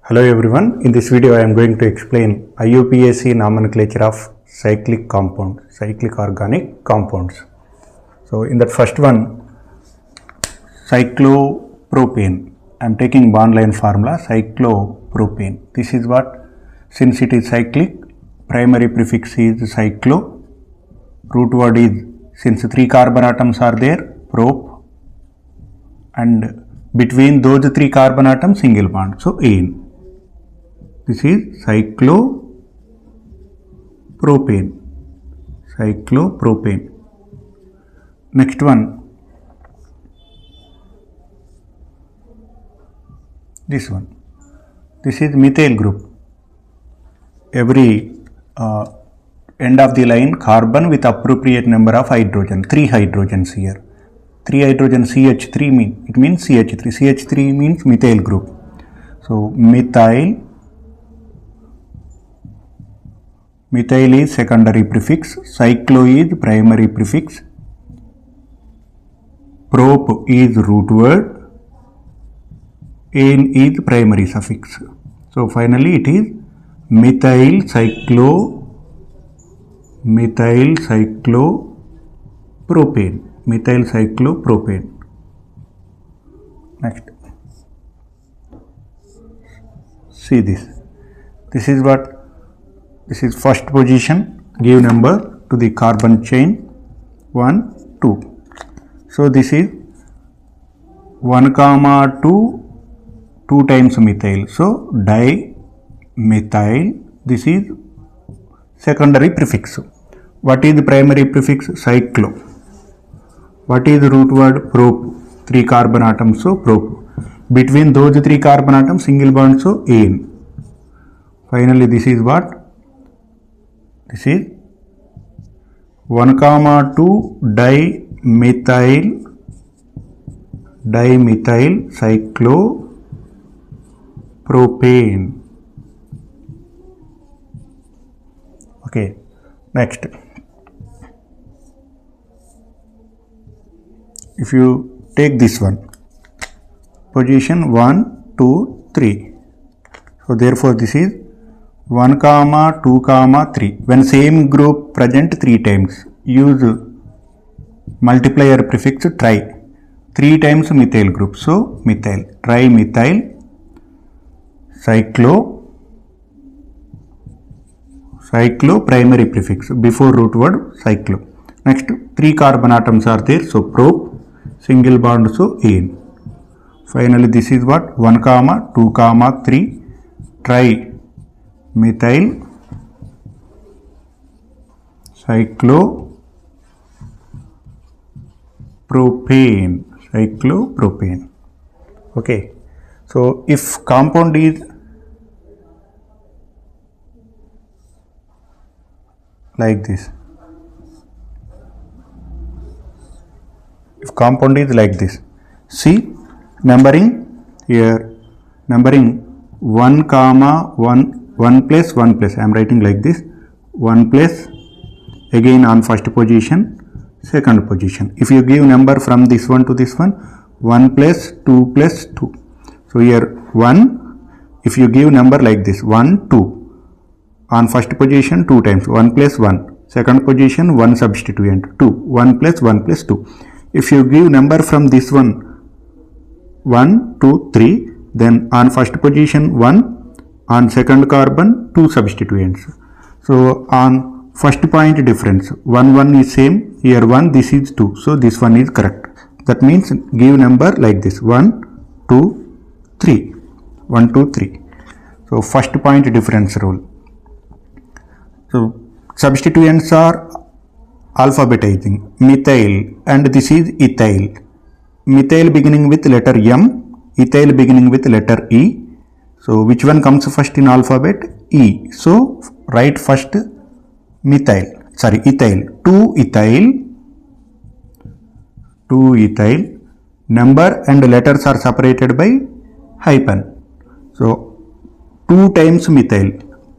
Hello everyone, in this video I am going to explain IUPAC nomenclature of cyclic compound, cyclic organic compounds. So in that first one, cyclopropane, I am taking bond line formula cyclopropane. This is what, since it is cyclic, primary prefix is cyclo, root word is, since 3 carbon atoms are there, prop, and between those 3 carbon atoms single bond, so ane. This is cyclopropane. Next one, this one. This is methyl group. Every end of the line carbon with appropriate number of hydrogen, 3 hydrogens here. 3 hydrogen CH3 means CH3. CH3 means methyl group. So methyl is secondary prefix, cyclo is primary prefix, prop is root word, ane is primary suffix. So finally it is methyl cyclopropane. Next, see this. This is what. This is first position, give number to the carbon chain 1, 2. So this is 1, 2, 2 times methyl. So dimethyl, this is secondary prefix. What is the primary prefix? Cyclo. What is the root word? Prop. 3 carbon atoms, so prop. Between those 3 carbon atoms single bond, so ane. Finally this is what? This is 1, 2 dimethyl cyclopropane. Okay, next. If you take this one, position 1, 2, 3. So therefore this is 1, 2, 3. When same group present 3 times, use multiplier prefix tri. 3 times methyl group, so methyl, trimethyl cyclo primary prefix, before root word cyclo. Next, 3 carbon atoms are there, so prop, single bond, so ane. Finally this is what? 1, 2, 3, trimethyl cyclopropane. Okay, so if compound is like this, see numbering here, numbering 1, 1 plus 1 plus, I am writing like this, 1 plus, again on first position, second position. If you give number from this one to this one, 1 plus 2 plus 2. So here 1, if you give number like this, 1, 2, on first position 2 times, 1 plus 1, second position 1 substituent, 2, 1 plus 1 plus 2. If you give number from this one, 1, 2, 3, then on first position 1, on second carbon 2 substituents. So on first point difference, 1, 1 is same, here 1, this is 2, so this one is correct. That means give number like this, 1, 2, 3, 1, 2, 3. So first point difference rule. So substituents are alphabetizing, methyl, and this is ethyl. Methyl beginning with letter M, ethyl beginning with letter E. So which one comes first in alphabet? E. So write first ethyl. 2 ethyl. Number and letters are separated by hyphen. So 2 times methyl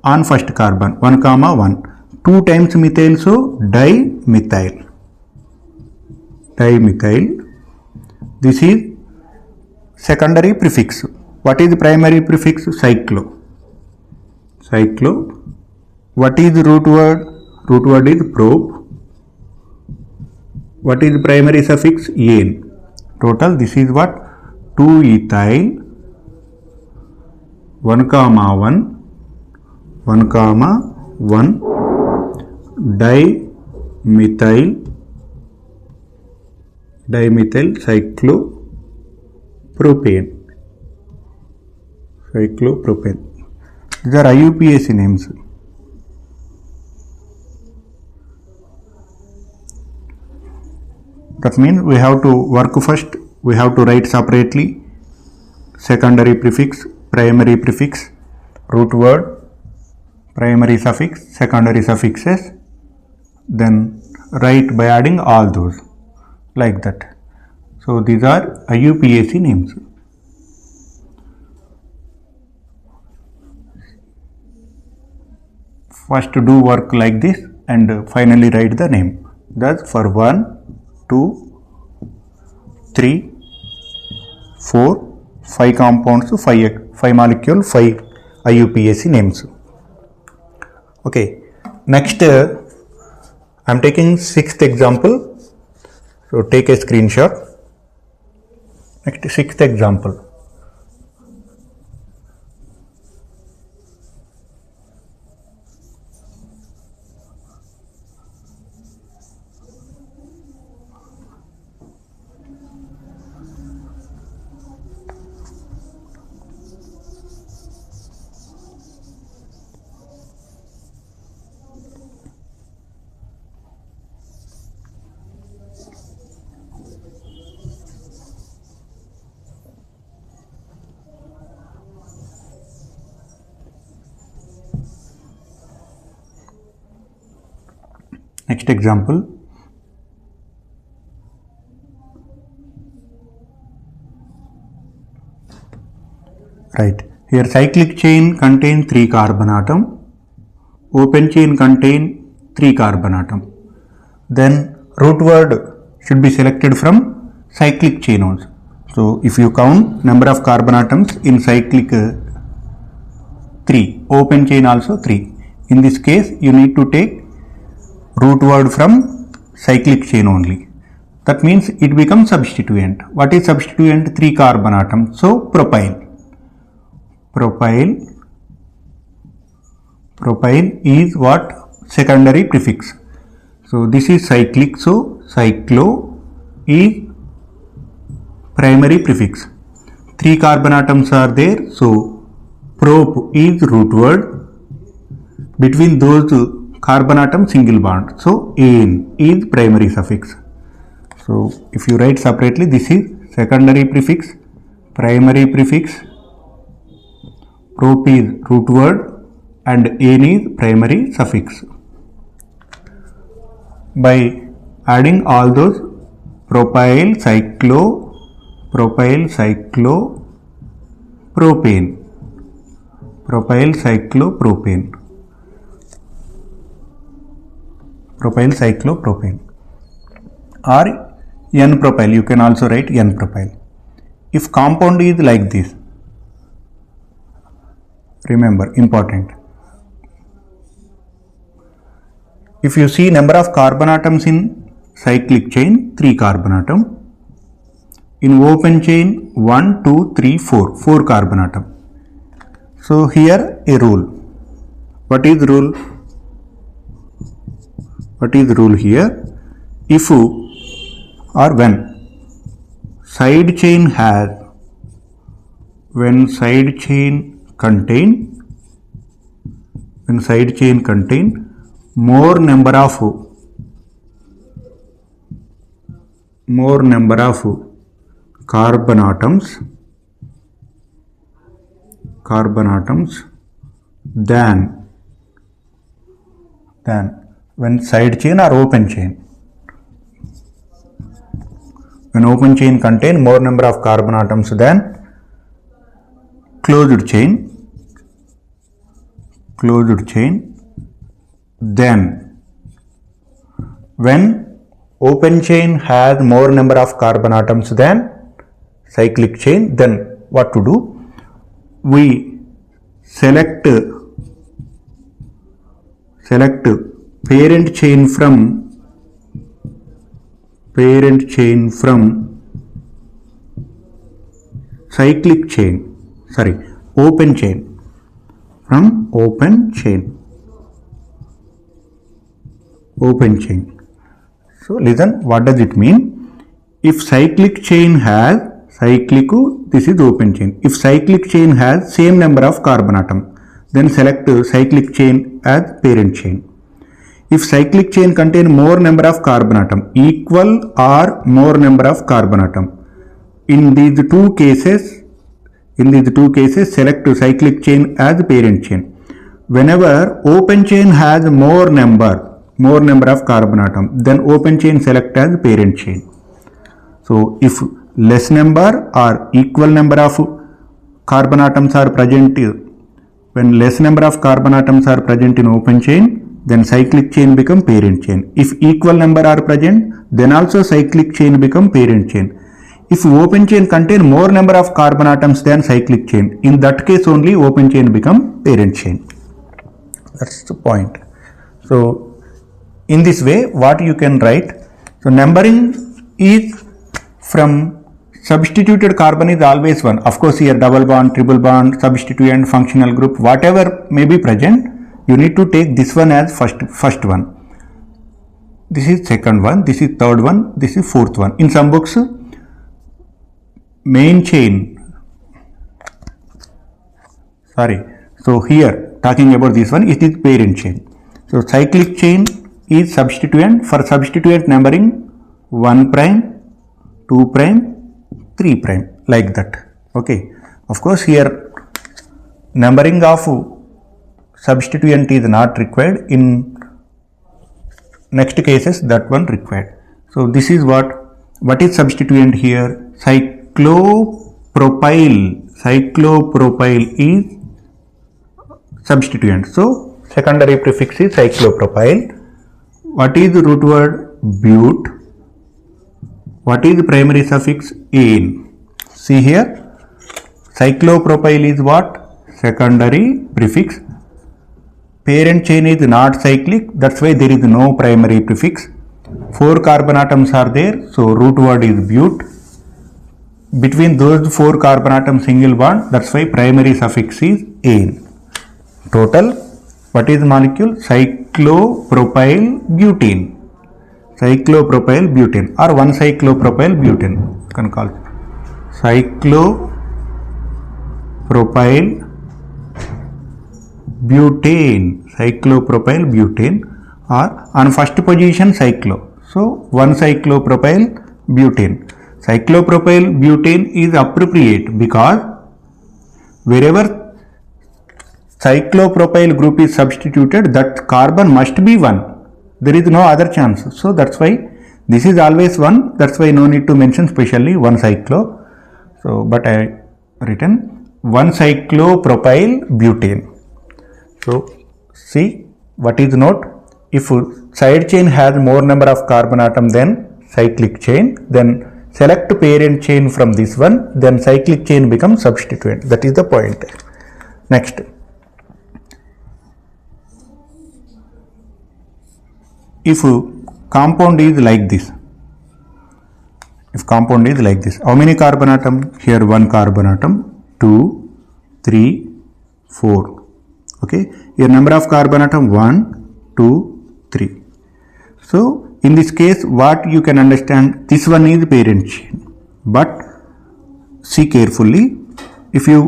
on first carbon, 1, 1. 2 times methyl, so dimethyl. This is secondary prefix. What is the primary prefix? Cyclo. Cyclo. What is the root word? Root word is prop. What is the primary suffix? -ane. Total, this is what? 2-ethyl 1,1 1,1 dimethyl cyclopropane. These are IUPAC names. That means we have to work first, we have to write separately secondary prefix, primary prefix, root word, primary suffix, secondary suffixes, then write by adding all those like that. So these are IUPAC names. First do work like this and finally write the name. Thus for 1, 2, 3, 4, 5 compounds, 5 molecule, 5 IUPAC names. Okay, next I am taking 6th example. So take a screenshot. Next 6th example. Next example. Right. Here cyclic chain contain 3 carbon atom. Open chain contain 3 carbon atom. Then root word should be selected from cyclic chain also. So if you count number of carbon atoms in cyclic 3, open chain also 3. In this case you need to take root word from cyclic chain only. That means it becomes substituent. What is substituent? 3 carbon atom. So propyl. Propyl is what? Secondary prefix. So this is cyclic. So cyclo is primary prefix. 3 carbon atoms are there. So prop is root word. Between those carbon atom single bond. So ane is primary suffix. So if you write separately, this is secondary prefix, primary prefix, prop is root word and ane is primary suffix. By adding all those, propyl cyclopropane, propyl cyclopropane or N-propyl, you can also write N-propyl. If compound is like this, remember, important, if you see number of carbon atoms in cyclic chain, 3 carbon atom. In open chain 1, 2, 3, 4 carbon atom. So here a rule. What is rule? Here? If or when side chain contain more number of carbon atoms than when side chain or open chain. When open chain contain more number of carbon atoms than closed chain, then when open chain has more number of carbon atoms than cyclic chain, then what to do? we select parent chain from cyclic chain, open chain, from open chain. So listen, what does it mean? If cyclic chain has this is open chain. If cyclic chain has same number of carbon atom, then select cyclic chain as parent chain. If cyclic chain contain more number of carbon atom, equal or more number of carbon atom, in these two cases select cyclic chain as parent chain. Whenever open chain has more number of carbon atom, then open chain select as parent chain. So if less number or equal number of carbon atoms are present, when less number of carbon atoms are present in open chain, then cyclic chain become parent chain. If equal number are present, then also cyclic chain become parent chain. If open chain contain more number of carbon atoms than cyclic chain, in that case only open chain become parent chain. That's the point. So in this way, what you can write? So numbering is from substituted carbon is always 1. Of course, here double bond, triple bond, substituent, functional group, whatever may be present, you need to take this one as first one. This is second one, this is third one, this is fourth one. In some books, main chain. So here talking about this one, it is parent chain. So cyclic chain is substituent. For substituent numbering 1 prime, 2 prime, 3 prime, like that. Okay. Of course, here numbering of substituent is not required. In next cases, that one required. So this is what is substituent here? Cyclopropyl is substituent. So secondary prefix is cyclopropyl. What is the root word? But. What is the primary suffix? -ane. See here, cyclopropyl is what? Secondary prefix. Parent chain is not cyclic, that's why there is no primary prefix. 4 carbon atoms are there, so root word is but. Between those 4 carbon atoms single bond, that's why primary suffix is -ane. Total, what is the molecule? Cyclopropyl butane. Or 1 cyclopropyl butane. You can call it cyclopropyl butane, or on first position cyclo. So 1 cyclopropyl butane. Cyclopropyl butane is appropriate because wherever cyclopropyl group is substituted, that carbon must be 1. There is no other chance. So that's why this is always 1. That's why no need to mention specially 1 cyclo. So but I written 1 cyclopropyl butane. So see what is note? If side chain has more number of carbon atom than cyclic chain, then select parent chain from this one, then cyclic chain becomes substituent. That is the point. Next. If compound is like this, how many carbon atom? Here 1 carbon atom, 2, 3, 4. Okay, here number of carbon atom 1, 2, 3. So in this case, what you can understand, this one is parent chain. But see carefully, if you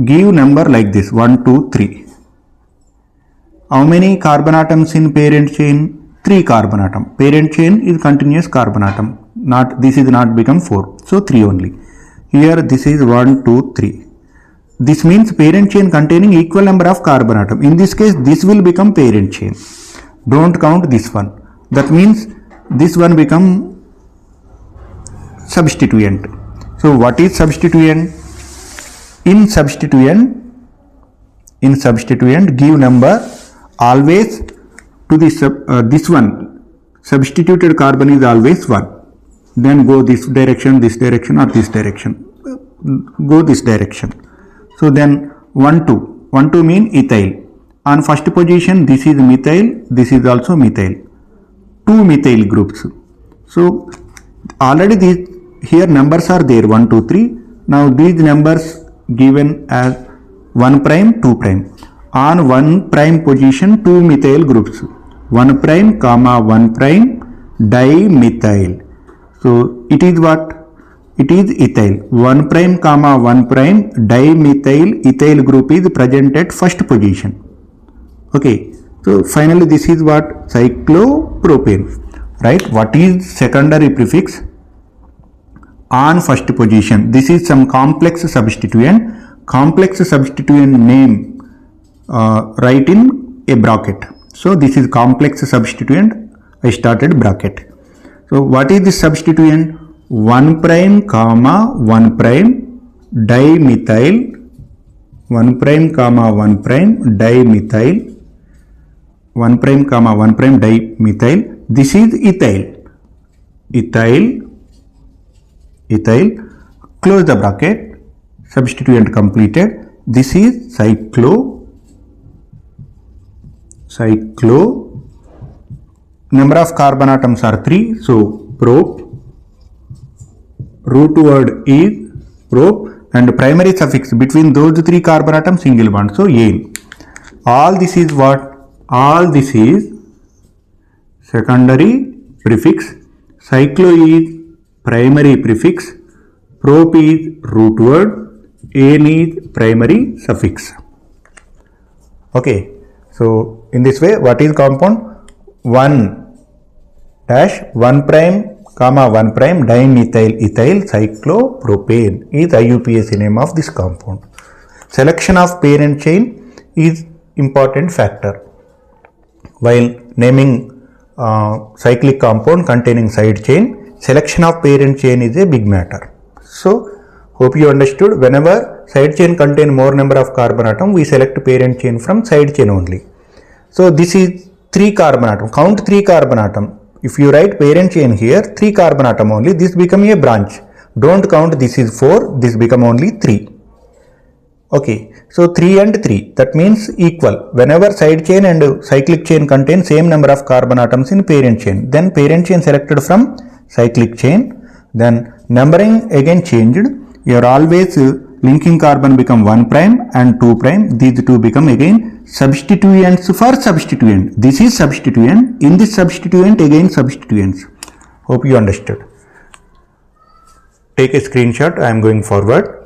give number like this 1, 2, 3, how many carbon atoms in parent chain? 3 carbon atom. Parent chain is continuous carbon atom. This is not become 4. So 3 only. Here this is 1, 2, 3. This means parent chain containing equal number of carbon atom. In this case, this will become parent chain. Don't count this one. That means this one become substituent. So what is substituent? In substituent, give number always to this one. Substituted carbon is always 1. Then go this direction or this direction. Go this direction. So then 1 2. 1 2 mean ethyl. On first position this is methyl, this is also methyl. 2 methyl groups. So already these here numbers are there 1 2 3. Now these numbers given as 1 prime 2 prime. On 1 prime position 2 methyl groups. 1 prime comma 1 prime dimethyl. So it is what? It is ethyl. 1 prime comma 1 prime dimethyl ethyl group is present at first position. Okay. So finally this is what? Cyclopropane. Right? What is secondary prefix? On first position. This is some complex substituent. Complex substituent name write in a bracket. So this is complex substituent. I started bracket. So what is this substituent? 1 prime comma 1 prime dimethyl. 1 prime comma 1 prime dimethyl. 1 prime comma 1 prime dimethyl. This is ethyl. Ethyl. Ethyl. Close the bracket. Substituent completed. This is cyclo. Number of carbon atoms are 3. So prop. Root word is prop and primary suffix between those 3 carbon atoms single bond. So ane. All this is what? All this is secondary prefix. Cyclo is primary prefix. Prop is root word. Ane is primary suffix. Okay. So in this way, what is compound? 1 dash 1 prime comma 1 prime dimethyl ethyl cyclopropane is IUPAC name of this compound. Selection of parent chain is important factor while naming cyclic compound containing side chain. Selection of parent chain is a big matter. So hope you understood. Whenever side chain contain more number of carbon atom, we select parent chain from side chain only. So this is 3 carbon atom. Count 3 carbon atom. If you write parent chain here, 3 carbon atom only, this become a branch. Don't count this is 4, this become only 3. Okay, so 3 and 3, that means equal. Whenever side chain and cyclic chain contain same number of carbon atoms in parent chain, then parent chain selected from cyclic chain, then numbering again changed. You are always linking carbon become 1 prime and 2 prime. These two become again substituents for substituent. This is substituent. In this substituent again substituents. Hope you understood. Take a screenshot. I am going forward.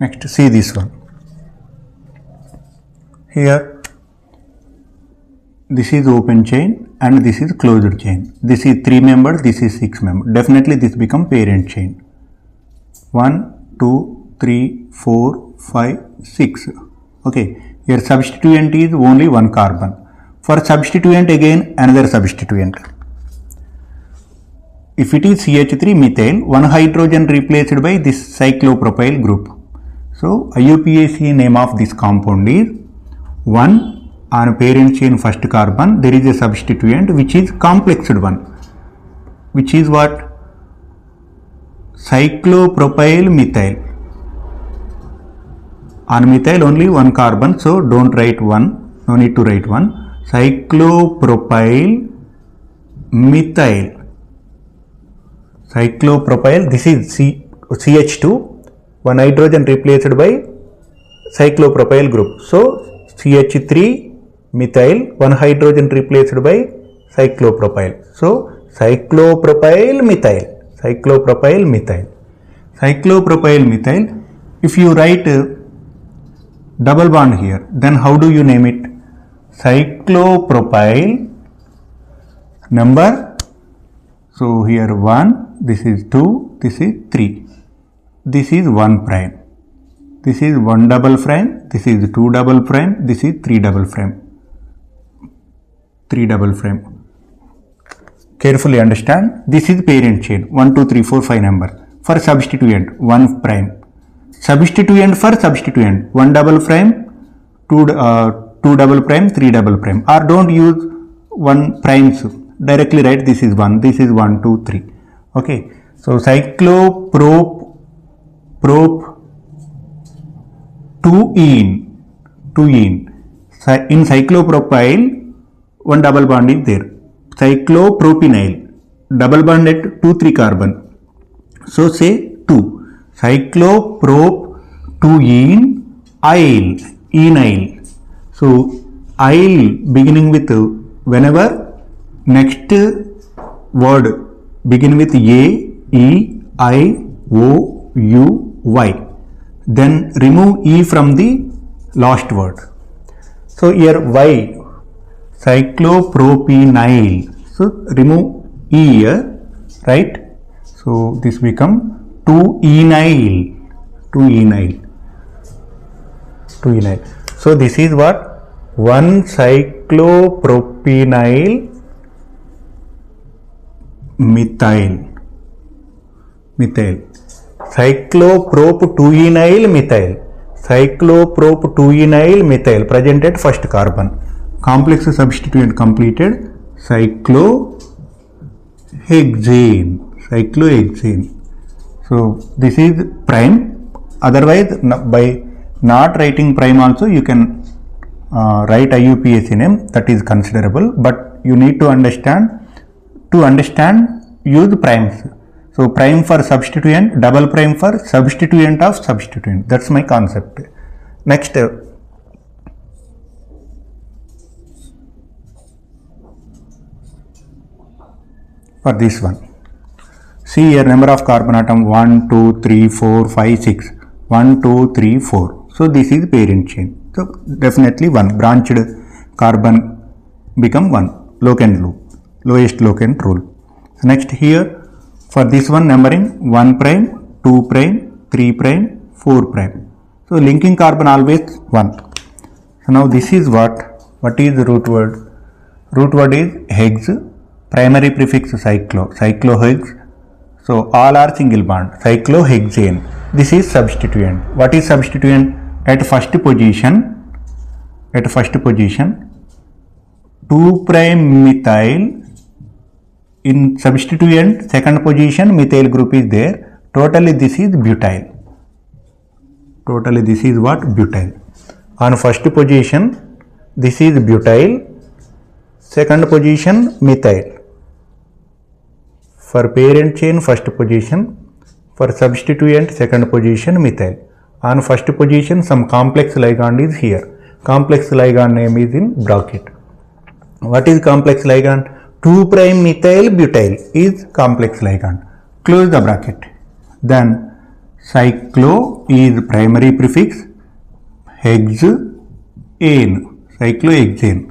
Next, see this one. Here, this is open chain and this is closed chain. This is 3 member, this is 6 member. Definitely this become parent chain. 1, 2, 3, 4, 5, 6. Okay, here substituent is only 1 carbon. For substituent again another substituent. If it is CH3 methyl, 1 hydrogen replaced by this cyclopropyl group. So IUPAC name of this compound is 1 on parent chain first carbon there is a substituent which is complexed one, which is what? Cyclopropyl methyl. On methyl only 1 carbon, so don't write 1, no need to write 1. Cyclopropyl methyl. Cyclopropyl, this is CH2. 1 hydrogen replaced by cyclopropyl group. So CH3 methyl, 1 hydrogen replaced by cyclopropyl. So cyclopropyl methyl. Cyclopropyl methyl. cyclopropyl methyl. If you write double bond here, then how do you name it? Cyclopropyl number. So here 1, this is 2, this is 3. This is 1 prime. This is 1 double prime. This is 2 double prime. This is 3 double prime. 3 double prime. Carefully understand. This is parent chain 1, 2, 3, 4, 5 number. For substituent 1 prime. Substituent for substituent 1 double prime, 2 double prime, 3 double prime. Or don't use 1 primes. Directly write this is 1. This is 1, 2, 3. Okay. So cycloprop 2-ene. In cyclopropyl, 1 double bond is there. Cyclopropynyl, double bond at 2-3 carbon. So say 2. Cycloprop 2-ene enyl. So yl beginning with whenever next word begin with A, E, I, O, U, Y. Then remove E from the last word. So here Y, cyclopropynyl. So remove E here, right? So this become 2-enyl. So this is what? 1 cyclopropynyl methyl. Cycloprop 2-enyl methyl. Cycloprop 2-enyl methyl present at first carbon. Complex substituent completed. Cyclohexane. So this is prime. Otherwise, by not writing prime also you can write IUPAC name, that is considerable, but you need to understand use primes. So prime for substituent, double prime for substituent of substituent. That's my concept. Next, for this one, see here number of carbon atom 1, 2, 3, 4, 5, 6. 1, 2, 3, 4. So this is parent chain. So definitely 1 branched carbon become 1 locant loop, lowest locant rule. Next here for this one numbering 1 prime, 2 prime, 3 prime, 4 prime. So linking carbon always 1. So now this is what is the root word? Root word is hex, primary prefix cyclohex. So all are single bond, cyclohexane. This is substituent. What is substituent? At first position 2 prime methyl. In substituent second position methyl group is there. Totally this is butyl. This is what? Butyl. On first position this is butyl. Second position methyl. For parent chain first position. For substituent second position methyl. On first position some complex ligand is here. Complex ligand name is in bracket. What is complex ligand? 2 prime methyl butyl is complex ligand. Close the bracket. Then cyclo is primary prefix, hexane, cyclohexane.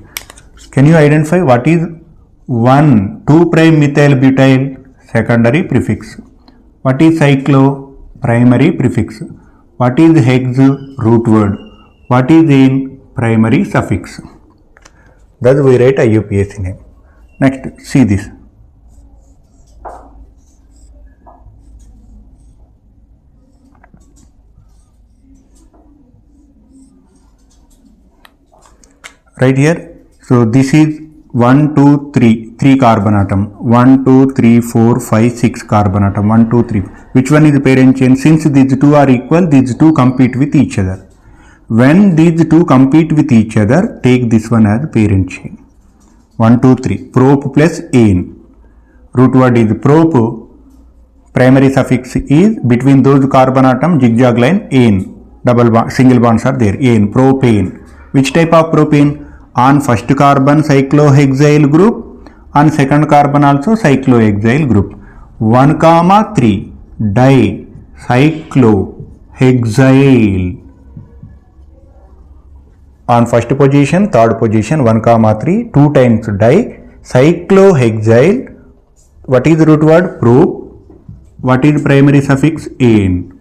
Can you identify what is 2 prime methyl butyl? Secondary prefix. What is cyclo? Primary prefix. What is hex? Root word. What is ane? Primary suffix. Thus we write IUPAC name. Next, see this. Right here. So this is 1, 2, 3 carbon atom. 1, 2, 3, 4, 5, 6 carbon atom. 1, 2, 3. Which one is the parent chain? Since these two are equal, these two compete with each other. When these two compete with each other, take this one as parent chain. 1, 2, 3. Prop plus ane. Root word is prop. Primary suffix is between those carbon atom zigzag line ane. Double bond, single bonds are there. Ane, propane. Which type of propane? On first carbon cyclohexyl group. On second carbon also cyclohexyl group. 1, 3 di cyclohexyl. On first position, third position, 1, 3, 2 times di, cyclohexyl. What is root word? Pro. What is primary suffix? Ane.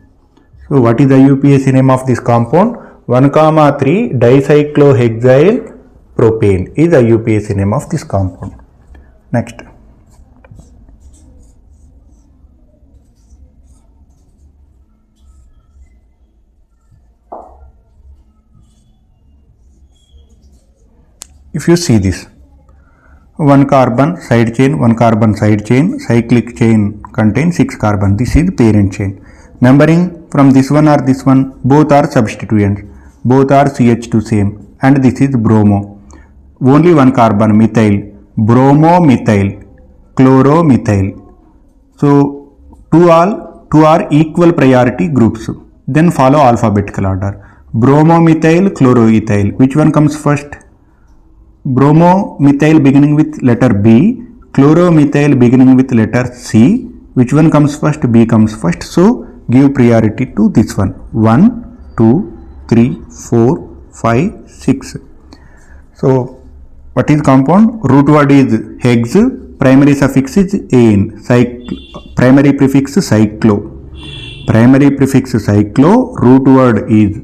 So what is the IUPAC name of this compound? 1, 3 dicyclohexyl propane is the IUPAC name of this compound. Next. If you see this, 1 carbon side chain, 1 carbon side chain, cyclic chain contains 6 carbon. This is parent chain. Numbering from this one or this one, both are substituents. Both are CH2 same, and this is bromo. Only 1 carbon, methyl, bromomethyl, chloromethyl. So two are equal priority groups. Then follow alphabetical order. Bromomethyl, chloroethyl. Which one comes first? Bromomethyl beginning with letter B, chloromethyl beginning with letter C. Which one comes first? B comes first. So give priority to this one. 1, 2, 3, 4, 5, 6. So what is compound? Root word is hex, primary suffix is ane, primary prefix cyclo. Primary prefix cyclo, root word is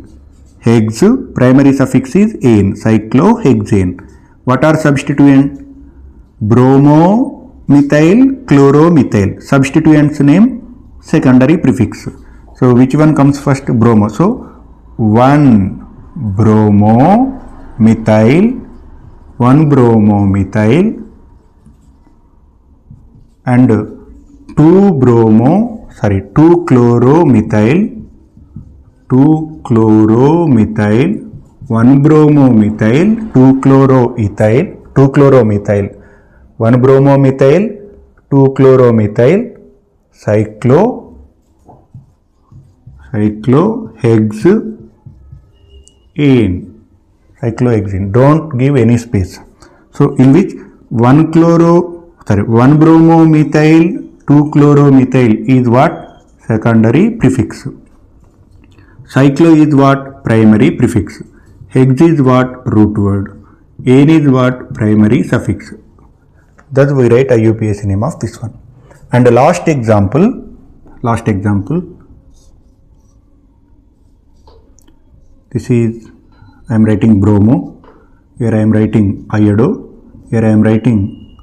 hex, primary suffix is ane, cyclohexane. What are substituents? Bromomethyl, chloromethyl. Substituents name, secondary prefix. So which one comes first? Bromo. So 1 bromomethyl, 1 bromomethyl and 2 chloromethyl, 2 chloromethyl, 1 bromomethyl, 2 chloroethyl, 2 chloromethyl, 1 bromomethyl, 2 chloromethyl, cyclohexane. Don't give any space. So in which 1 bromomethyl, 2 chloromethyl is what? Secondary prefix. Cyclo is what? Primary prefix. Hex is what? Root word. Ane is what? Primary suffix. Thus we write IUPAC name of this one. And the last example. This is, I am writing bromo. Here I am writing iodo. Here I am writing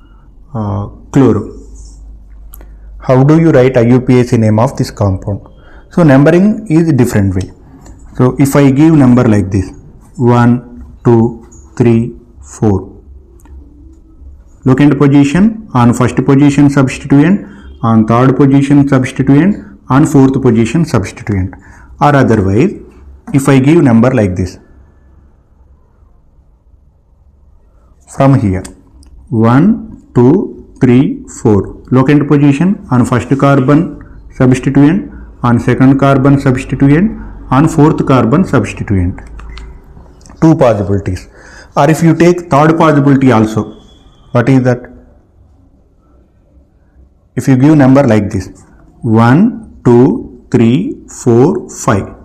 chloro. How do you write IUPAC name of this compound? So numbering is different way. So if I give number like this, 1, 2, 3, 4. Locant position, on first position substituent, on third position substituent, on fourth position substituent. Or otherwise, if I give number like this, from here, 1, 2, 3, 4. Locant position, on first carbon substituent, on second carbon substituent, on fourth carbon substituent. Two possibilities. Or if you take third possibility also, what is that? If you give number like this, 1, 2, 3, 4, 5.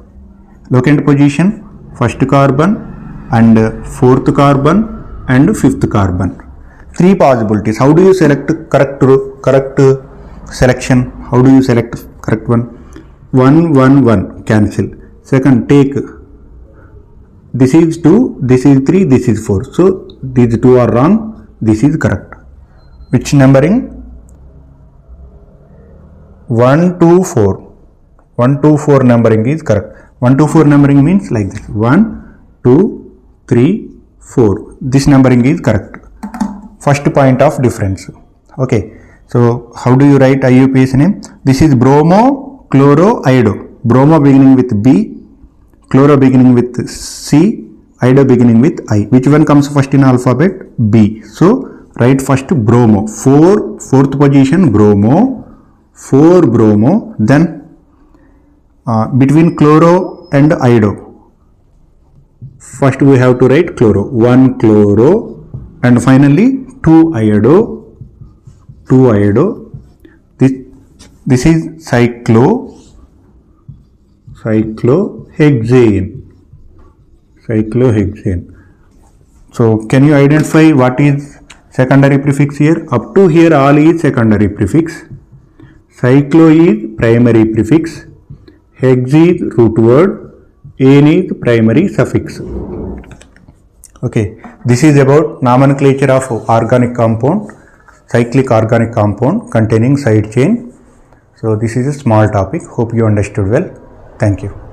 Locant position, first carbon and fourth carbon and fifth carbon. Three possibilities. How do you select correct selection? How do you select correct one? 1, 1, 1, cancel. Second, take this is 2, this is 3, this is 4. So these two are wrong, this is correct. Which numbering? 1, 2, 4. 1, 2, 4 numbering is correct. 1, 2, 4 numbering means like this. 1, 2, 3, 4. This numbering is correct. First point of difference. Okay. So how do you write IUPAC name? This is bromo, chloro, iodo. Bromo beginning with B, chloro beginning with C, iodo beginning with I. Which one comes first in alphabet? B. So write first bromo. Fourth position bromo, 4 bromo. Then between chloro and iodo, first we have to write chloro. 1 chloro and finally 2 iodo. This is cyclo. cyclohexane. Cyclohexane. So can you identify what is secondary prefix here? Up to here all is secondary prefix. Cyclo is primary prefix. Hex is root word. Ane is primary suffix. Okay, this is about nomenclature of organic compound, cyclic organic compound containing side chain. So this is a small topic. Hope you understood well. Thank you.